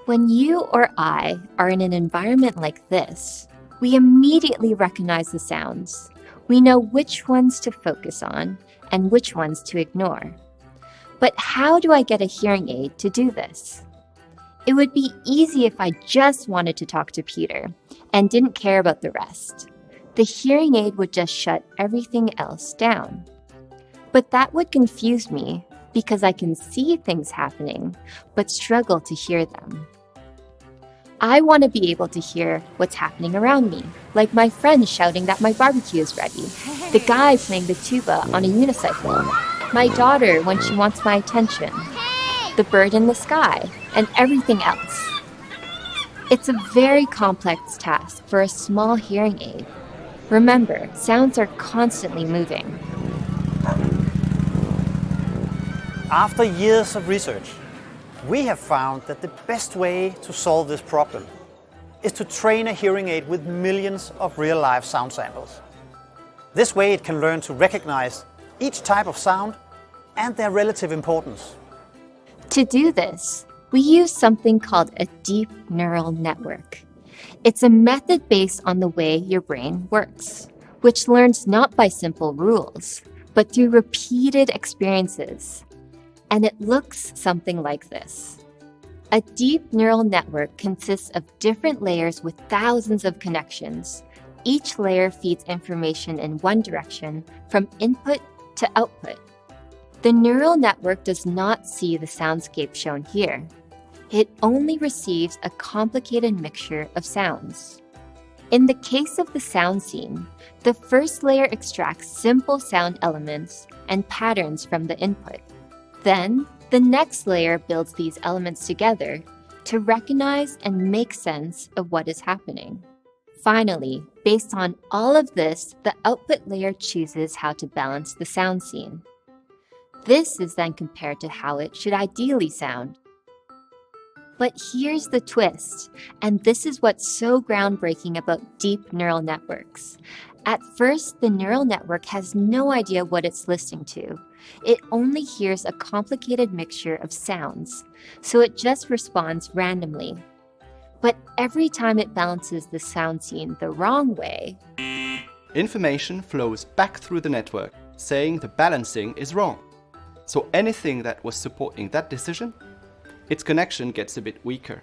When you or I are in an environment like this, we immediately recognize the sounds. We know which ones to focus on and which ones to ignore. But how do I get a hearing aid to do this? It would be easy if I just wanted to talk to Peter and didn't care about the rest. The hearing aid would just shut everything else down. But that would confuse me because I can see things happening, but struggle to hear them. I want to be able to hear what's happening around me, like my friend shouting that my barbecue is ready, the guy playing the tuba on a unicycle, my daughter when she wants my attention, the bird in the sky, and everything else. It's a very complex task for a small hearing aid. Remember, sounds are constantly moving. After years of research, we have found that the best way to solve this problem is to train a hearing aid with millions of real-life sound samples. This way it can learn to recognize each type of sound and their relative importance. To do this, we use something called a deep neural network. It's a method based on the way your brain works, which learns not by simple rules, but through repeated experiences. And it looks something like this. A deep neural network consists of different layers with thousands of connections. Each layer feeds information in one direction, from input to output. The neural network does not see the soundscape shown here. It only receives a complicated mixture of sounds. In the case of the sound scene, the first layer extracts simple sound elements and patterns from the input. Then, the next layer builds these elements together to recognize and make sense of what is happening. Finally, based on all of this, the output layer chooses how to balance the sound scene. This is then compared to how it should ideally sound. But here's the twist, and this is what's so groundbreaking about deep neural networks. At first, the neural network has no idea what it's listening to. It only hears a complicated mixture of sounds, so it just responds randomly. But every time it balances the sound scene the wrong way, information flows back through the network, saying the balancing is wrong. So anything that was supporting that decision, its connection gets a bit weaker.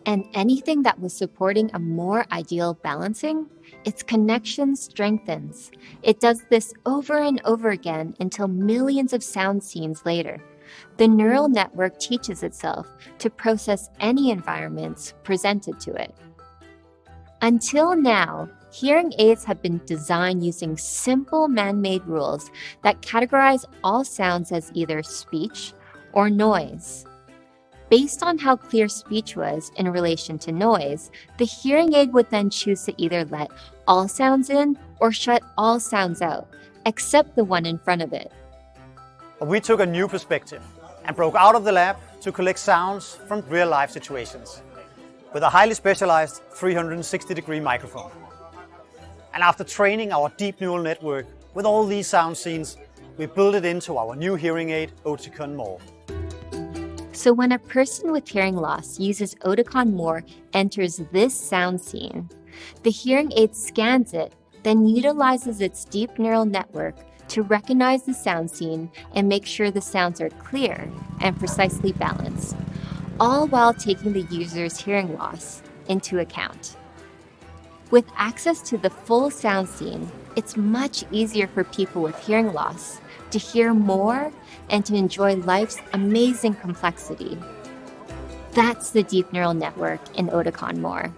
And anything that was supporting a more ideal balancing, its connection strengthens. It does this over and over again until millions of sound scenes later. The neural network teaches itself to process any environments presented to it. Until now, hearing aids have been designed using simple man-made rules that categorize all sounds as either speech or noise. Based on how clear speech was in relation to noise, the hearing aid would then choose to either let all sounds in or shut all sounds out, except the one in front of it. We took a new perspective and broke out of the lab to collect sounds from real-life situations with a highly specialized 360-degree microphone. And after training our deep neural network with all these sound scenes, we built it into our new hearing aid, Oticon More. So when a person with hearing loss uses Oticon More enters this sound scene, the hearing aid scans it, then utilizes its deep neural network to recognize the sound scene and make sure the sounds are clear and precisely balanced, all while taking the user's hearing loss into account. With access to the full sound scene, it's much easier for people with hearing loss to hear more and to enjoy life's amazing complexity. That's the deep neural network in Oticon More.